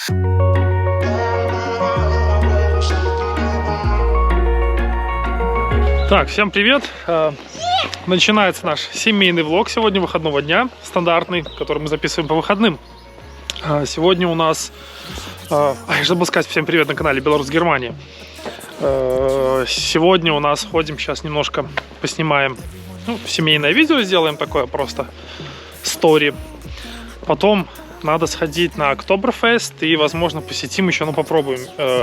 Так, всем привет! Начинается наш семейный влог сегодня выходного дня, стандартный, который мы записываем по выходным. Сегодня у нас, я забыл сказать, всем привет на канале Беларусь Германия. Сегодня у нас ходим, сейчас немножко поснимаем, семейное видео сделаем такое просто, стори. Потом надо сходить на Октоберфест и, возможно, посетим еще, попробуем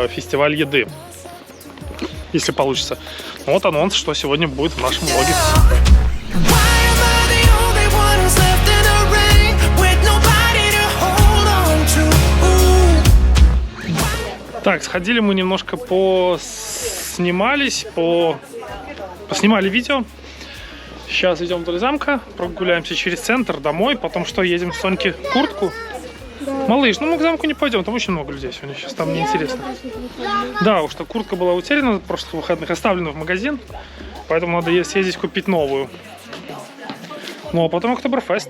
фестиваль еды, если получится. Вот анонс, что сегодня будет в нашем влоге. Так, сходили мы немножко поснимали видео. Сейчас идем вдоль замка, прогуляемся через центр домой, потом что, едем в Соньке куртку. Да. Малыш, мы к замку не пойдем, там очень много людей сегодня, сейчас там неинтересно. Да, уж что куртка была утеряна в прошлых выходных, оставлена в магазин, поэтому надо съездить купить новую. Ну а потом Октоберфест.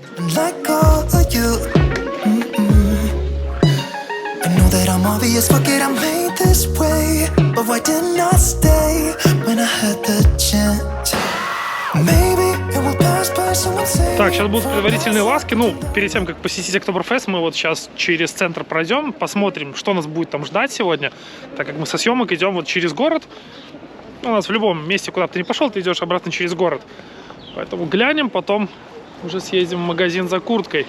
Так, сейчас будут предварительные ласки. Перед тем, как посетить Октоберфест, мы вот сейчас через центр пройдем, посмотрим, что нас будет там ждать сегодня. Так как мы со съемок идем вот через город. У нас в любом месте, куда бы ты ни пошел, ты идешь обратно через город. Поэтому глянем, потом уже съездим в магазин за курткой.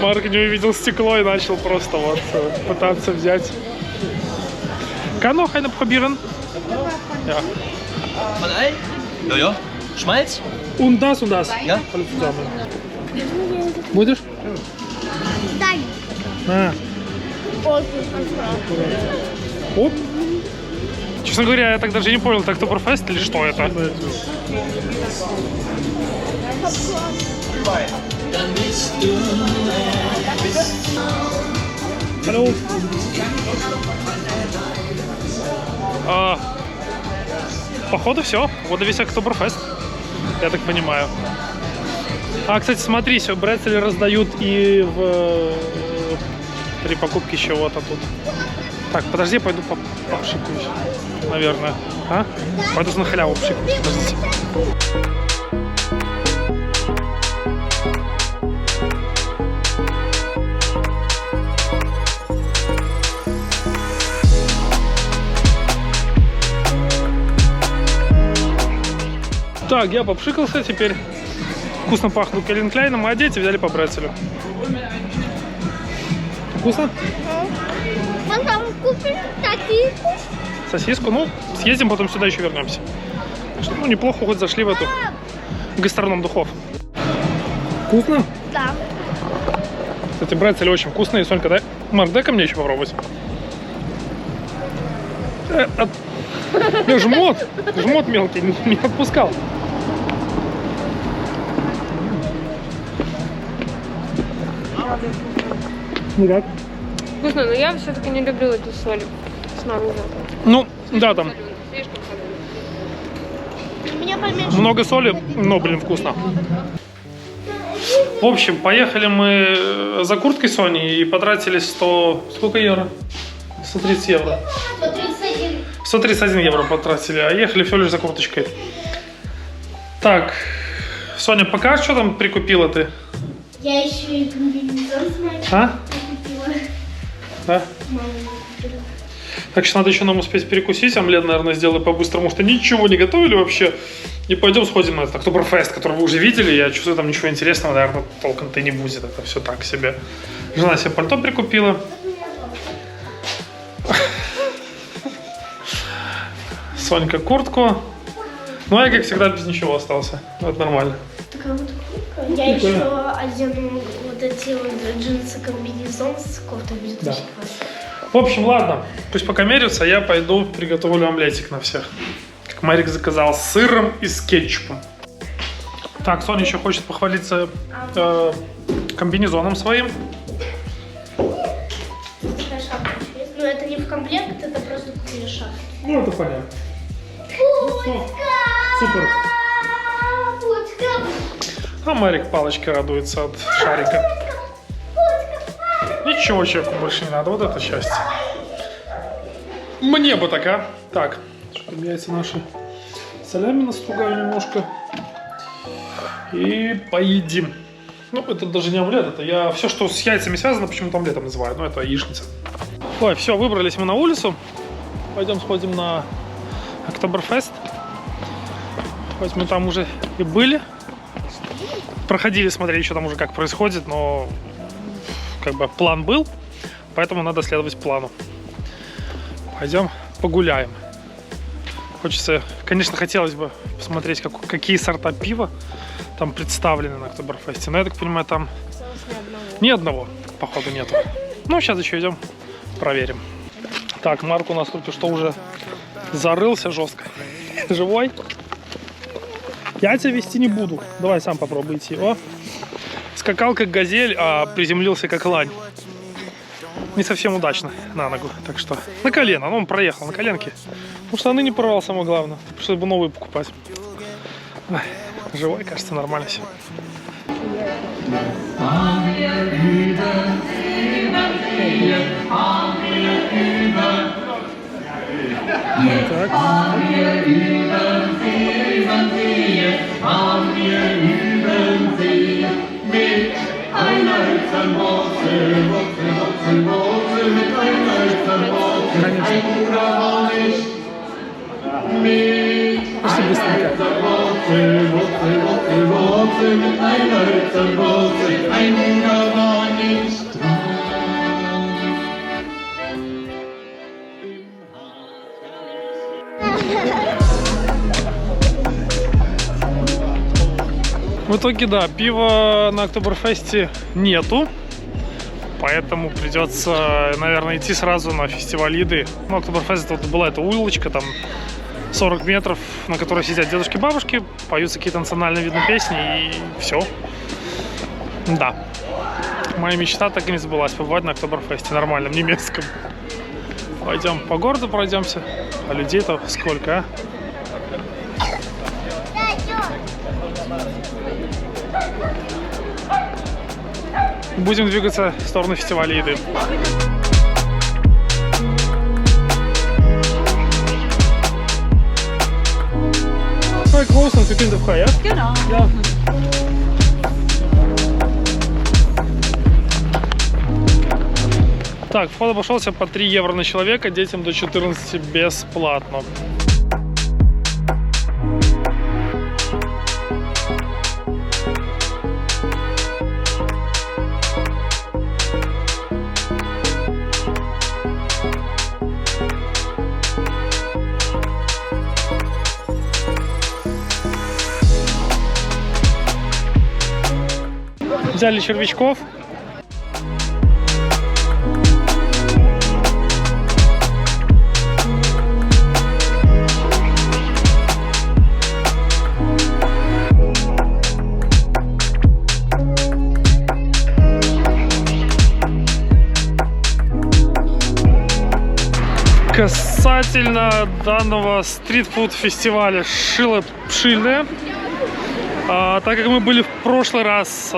Марк не увидел стекло и начал просто пытаться взять. Kann noch eine probieren? Ja. Von allen? Ja, ja. Schmalz? Und das und das? Ja. Alles zusammen. Будешь? Да. Оп. Честно говоря, я так даже не понял, это Октоберфест или что это? Hallo. Походу все. Вот и весь Октоберфест, я так понимаю. Кстати, смотри, брецели раздают и при покупке чего-то тут. Так, подожди, пойду попшикаюсь, наверное. Пойду на халяву пшикаюсь, подождите. Так, я попшикался, теперь вкусно пахнут Кельвин Кляйном, а дети взяли по брецелю. Вкусно? Потом купим сосиску. Сосиску? Съездим, потом сюда еще вернемся. Неплохо хоть зашли в эту гастроном духов. Вкусно? Да. Кстати, брецели очень вкусные. Сонька, дай. Марк, дай-ка мне еще попробовать. Жмот мелкий, не отпускал. Никак. Вкусно, но я все-таки не люблю эту соль снаружи. Да, там много соли, но, вкусно. В общем, поехали мы за курткой Сони и потратили 100... Сколько евро? 130 евро. 131 евро потратили, а ехали все лишь за курточкой. Так, Соня, пока что там прикупила ты? Я еще и комбинезон купила. Да? Так что надо еще нам успеть перекусить. Омлет, наверное, сделаю по-быстрому, что ничего не готовили вообще. И пойдем сходим на этот Октоберфест, который вы уже видели. Я чувствую, там ничего интересного, наверное, толком-то и не будет. Это все так себе. Жена себе пальто прикупила. Сонька куртку. А я, как всегда, без ничего остался. Это нормально. Такая вот куртка. Я еще одену вот эти вот джинсы, комбинезон с кофтой будет очень классно. В общем, ладно. Пусть пока мерятся, я пойду приготовлю омлетик на всех. Как Марик заказал, с сыром и с кетчупом. Так, Соня еще хочет похвалиться комбинезоном своим. Такая шапка есть. Но это не в комплект, это просто купили шар. Ну, это понятно. Супер. А Марик палочкой радуется от шарика. Ничего человеку больше не надо, вот это счастье. Мне бы так, а? Так, что яйца наши солями настругаем немножко. И поедим. Ну, это даже не омлет, это я... Все, что с яйцами связано, почему-то омлетом называю. Ну, это яичница. Ой, все, выбрались мы на улицу. Пойдем сходим на Октоберфест. Хоть мы там уже и были. Проходили, смотрели, что там уже как происходит, но как бы план был, поэтому надо следовать плану. Пойдем погуляем. Хочется, конечно, хотелось бы посмотреть, какие сорта пива там представлены на Октоберфесте, но я так понимаю, там ни одного, походу, нету. Ну, сейчас еще идем, проверим. Так, Марк у нас только что уже зарылся жестко. Живой? Я тебя вести не буду. Давай сам попробуй идти. О, скакал как газель, а приземлился как лань. Не совсем удачно на ногу. Так что на колено. Ну, он проехал на коленке. Потому что штаны не порвал, самое главное. Пришлось бы новые покупать. Ой, живой, кажется, нормально все. Так. Пошли быстренько. В итоге, да, пива на Октоберфесте нету, поэтому придется, наверное, идти сразу на фестиваль еды. Ну, Октоберфест, вот была эта улочка, там 40 метров, на которой сидят дедушки-бабушки, поются какие-то национальные видные песни, и все. Да, моя мечта так и не сбылась, побывать на Октоберфесте, нормальном, немецком. Пойдем по городу пройдемся, а людей-то сколько, а? Будем двигаться в сторону фестиваля еды. Quite close and we can frei, ja? Genau. Ja. Так, вход обошелся по 3 евро на человека, детям до 14 бесплатно. Взяли червячков. Касательно данного стритфуд-фестиваля шило-пшильное. Так как мы были в прошлый раз,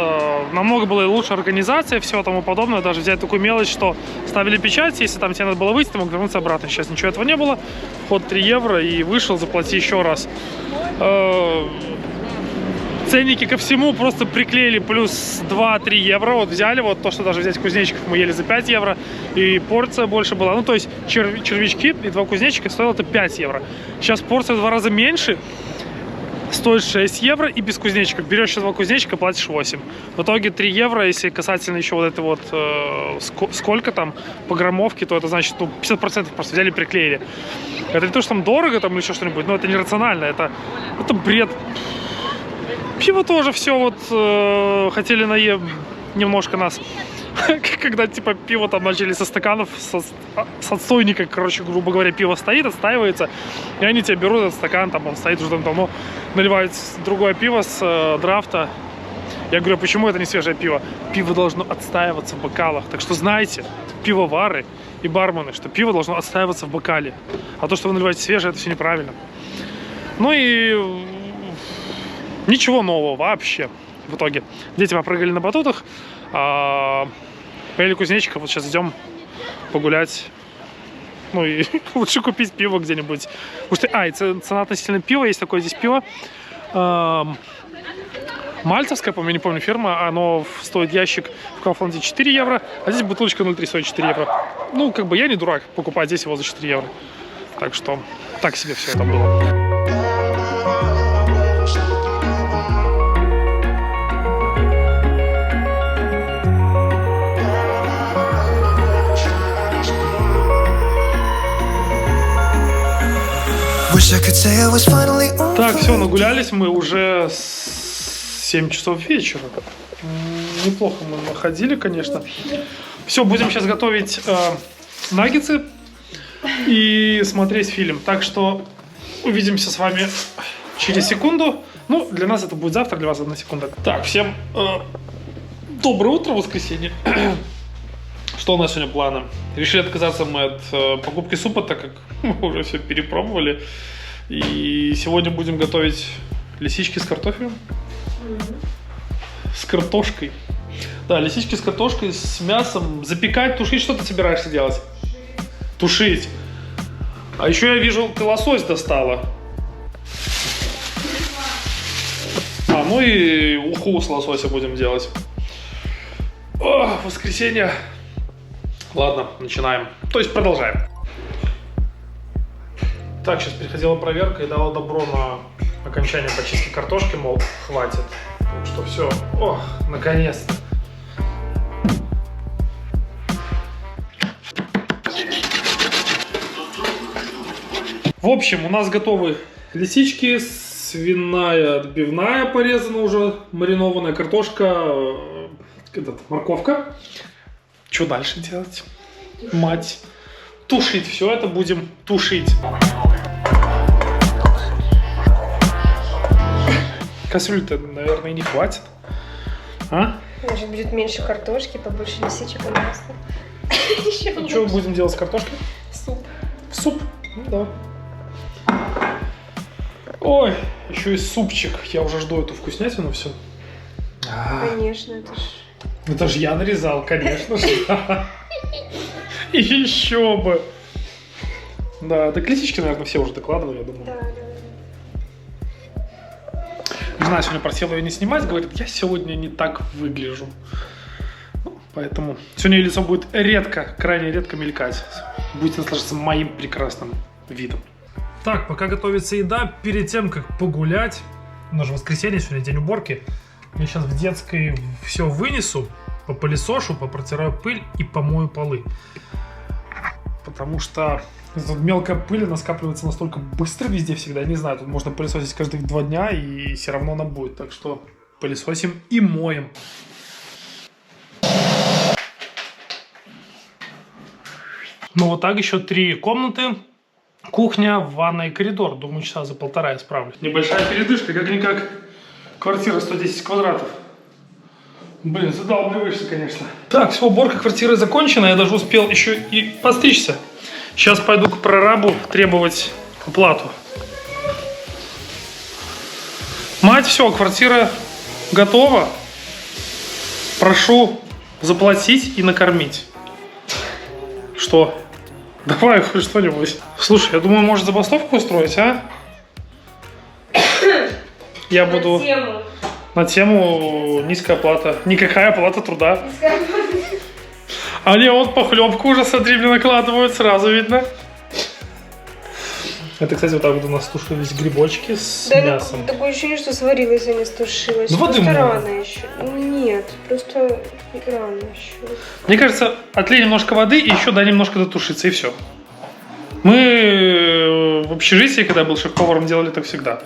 намного была лучше организация, все тому подобное. Даже взять такую мелочь, что ставили печать, если там тебе надо было выйти, ты мог вернуться обратно. Сейчас ничего этого не было. Вход 3 евро и вышел, заплати еще раз. Ценники ко всему просто приклеили плюс 2-3 евро. Вот взяли, вот то, что даже взять кузнечиков мы ели за 5 евро. И порция больше была. Ну, то есть червячки и 2 кузнечика стоило это 5 евро. Сейчас порция в 2 раза меньше. Стоит 6 евро и без кузнечиков. Берешь еще 2 кузнечика, платишь 8. В итоге 3 евро, если касательно еще вот это вот сколько там по граммовке, то это значит, ну, 50% просто взяли и приклеили. Это не то, что там дорого там или еще что-нибудь, но это нерационально, это бред. Пиво тоже все вот хотели немножко нас. Когда типа пиво там начали со стаканов, с отстойника, короче, грубо говоря, пиво стоит, отстаивается, и они тебе берут этот стакан, там он стоит уже давно, наливают другое пиво с драфта. Я говорю, почему это не свежее пиво? Пиво должно отстаиваться в бокалах. Так что знайте, пивовары и бармены, что пиво должно отстаиваться в бокале. А то, что вы наливаете свежее, это все неправильно. Ну и ничего нового вообще в итоге. Дети попрыгали на батутах, поели кузнечиков, вот сейчас идем погулять. Ну и лучше купить пиво где-нибудь. И цена относительно пива, есть такое здесь пиво. Мальцевская, по-моему, не помню, фирма. Оно стоит ящик в Kaufland 4 евро, а здесь бутылочка 0,3 стоит 4 евро. Ну, как бы я не дурак покупать здесь его за 4 евро. Так что так себе все это было. Так, все, нагулялись мы уже 7 часов вечера. Неплохо мы находили, конечно. Все, будем сейчас готовить наггетсы и смотреть фильм. Так что увидимся с вами через секунду. Ну, для нас это будет завтра, для вас 1 секунда. Так, всем доброе утро, воскресенье. Что у нас сегодня планы? Решили отказаться мы от покупки супа, так как мы уже все перепробовали. И сегодня будем готовить лисички с картофелем. С картошкой. Да, лисички с картошкой, с мясом. Запекать, тушить. Что ты собираешься делать? Тушить. А еще я вижу, ты лосось достала. Ну и уху с лосося будем делать. О, воскресенье. Ладно, начинаем. То есть продолжаем. Так, сейчас приходила проверка и дала добро на окончание почистки картошки, мол, хватит. Так что все. Ох, наконец-то. В общем, у нас готовы лисички, свиная отбивная порезана уже, маринованная картошка, морковка. Что дальше делать? Мать. Тушить. Все это будем тушить. Кастрюли-то, наверное, не хватит. А? Значит, будет меньше картошки, побольше лисичек и масла. Что будем делать с картошкой? Суп. Суп? Ну да. Ой, еще и супчик. Я уже жду эту вкуснятину все. Конечно, Это ж я нарезал, конечно же. И еще бы. Да, так лисички, наверное, все уже докладывали, я думаю. Да. Жена сегодня просила ее не снимать, говорит, я сегодня не так выгляжу. Ну, поэтому сегодня ее лицо будет редко, крайне редко мелькать. Будете наслаждаться моим прекрасным видом. Так, пока готовится еда, перед тем, как погулять, у нас же воскресенье, сегодня день уборки, я сейчас в детской все вынесу, попылесошу, попротираю пыль и помою полы. Потому что тут мелкая пыль, она скапливается настолько быстро везде всегда. Я не знаю, тут можно пылесосить каждые 2 дня, и все равно она будет. Так что пылесосим и моем. Ну вот так еще 3 комнаты. Кухня, ванная и коридор. Думаю, часа за 1,5 я справлюсь. Небольшая передышка, как-никак квартира 110 квадратов. Блин, задалбливаешься, конечно. Так, все, уборка квартиры закончена. Я даже успел еще и постричься. Сейчас пойду к прорабу требовать оплату. Мать, все, квартира готова. Прошу заплатить и накормить. Что? Давай хоть что-нибудь. Слушай, я думаю, может забастовку устроить, а? Я буду... На тему низкая оплата. Никакая оплата труда. Они вот похлебку уже, смотри, мне накладывают, сразу видно. Это, кстати, вот так вот у нас тушились грибочки с мясом. Да, такое ощущение, что сварилась, а не стушилась. Ну, воды просто много. рано еще. Нет, просто рано еще. Мне кажется, отлей немножко воды и еще дай немножко дотушиться, и все. Мы в общежитии, когда я был шеф-поваром, делали так всегда.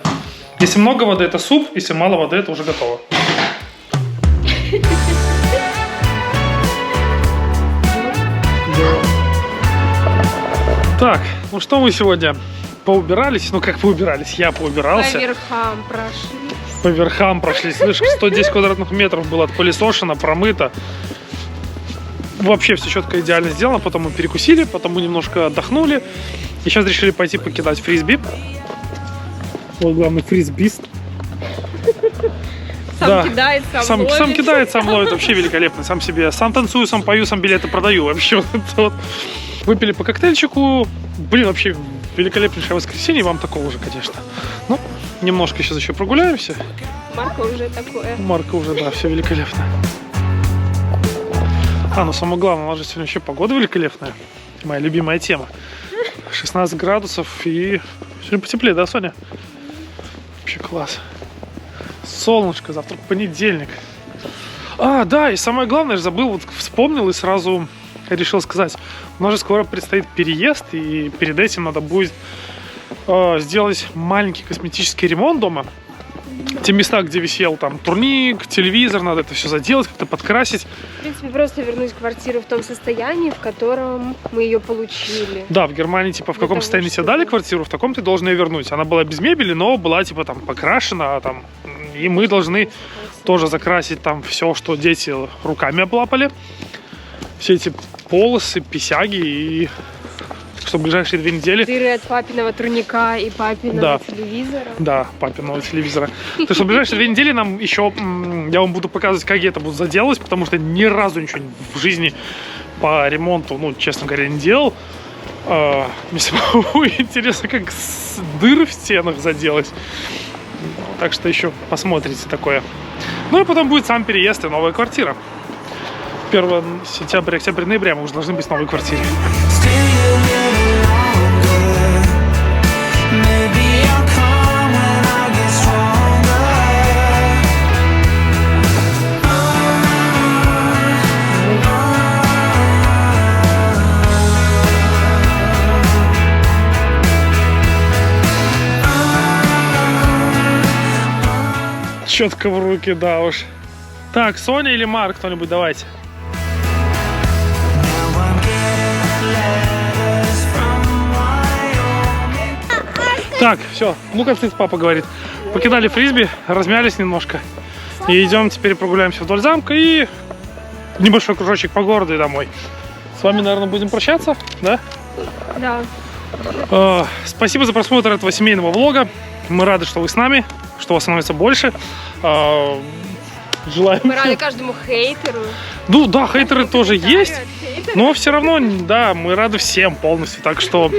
Если много воды, это суп, если мало воды, это уже готово. Так, ну что мы сегодня поубирались? Ну как поубирались? Я поубирался. По верхам прошли. По верхам прошлись. Слышь, 110 квадратных метров было отпылесошено, промыто. Вообще все четко, идеально сделано. Потом мы перекусили, потом мы немножко отдохнули. И сейчас решили пойти покидать фрисби. Вот главный фрисбист. Сам кидает, сам ловит. Сам кидает, сам ловит. Вообще великолепно. Сам себе, сам танцую, сам пою, сам билеты продаю. Вообще вот это вот. Выпили по коктейльчику. Блин, вообще великолепнейшее воскресенье. Вам такого же, конечно. Ну, немножко сейчас еще прогуляемся. Марка уже такое. Марка уже, да, все великолепно. Ну самое главное, у нас же сегодня еще погода великолепная. Моя любимая тема. 16 градусов и сегодня потеплее, да, Соня? Вообще класс. Солнышко, завтра понедельник. Да, и самое главное, я забыл, вот вспомнил и сразу решил сказать. У нас же скоро предстоит переезд, и перед этим надо будет сделать маленький косметический ремонт дома. Те места, где висел там турник, телевизор, надо это все заделать, как-то подкрасить. В принципе, просто вернуть квартиру в том состоянии, в котором мы ее получили. Да, в Германии, типа, в каком состоянии тебе дали квартиру, в таком ты должен ее вернуть. Она была без мебели, но была, типа, там, покрашена, там, и мы должны тоже закрасить там все, что дети руками облапали. Все эти полосы, писяги, и что в ближайшие 2 недели... Дыры от папиного турника и папиного телевизора. Да, папиного телевизора. То есть в ближайшие 2 недели нам еще... Я вам буду показывать, как я это буду заделывать, потому что ни разу ничего в жизни по ремонту, ну, честно говоря, не делал. Мне самому интересно, как дыры в стенах заделать. Так что еще посмотрите такое. Ну и потом будет сам переезд и новая квартира. 1 сентября, октября, ноября мы уже должны быть в новой квартире. Четко в руки, да уж. Так, Соня или Марк, кто-нибудь давайте. Так, все, ну-ка, папа говорит. Покидали фрисби, размялись немножко. И идем теперь прогуляемся вдоль замка и небольшой кружочек по городу и домой. С вами, наверное, будем прощаться, да? Да. Спасибо за просмотр этого семейного влога. Мы рады, что вы с нами, что вас становится больше. Желаем... Мы рады каждому хейтеру. Ну да, хейтеры тоже есть, но все равно, да, мы рады всем полностью. Так что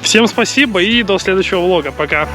всем спасибо и до следующего влога. Пока.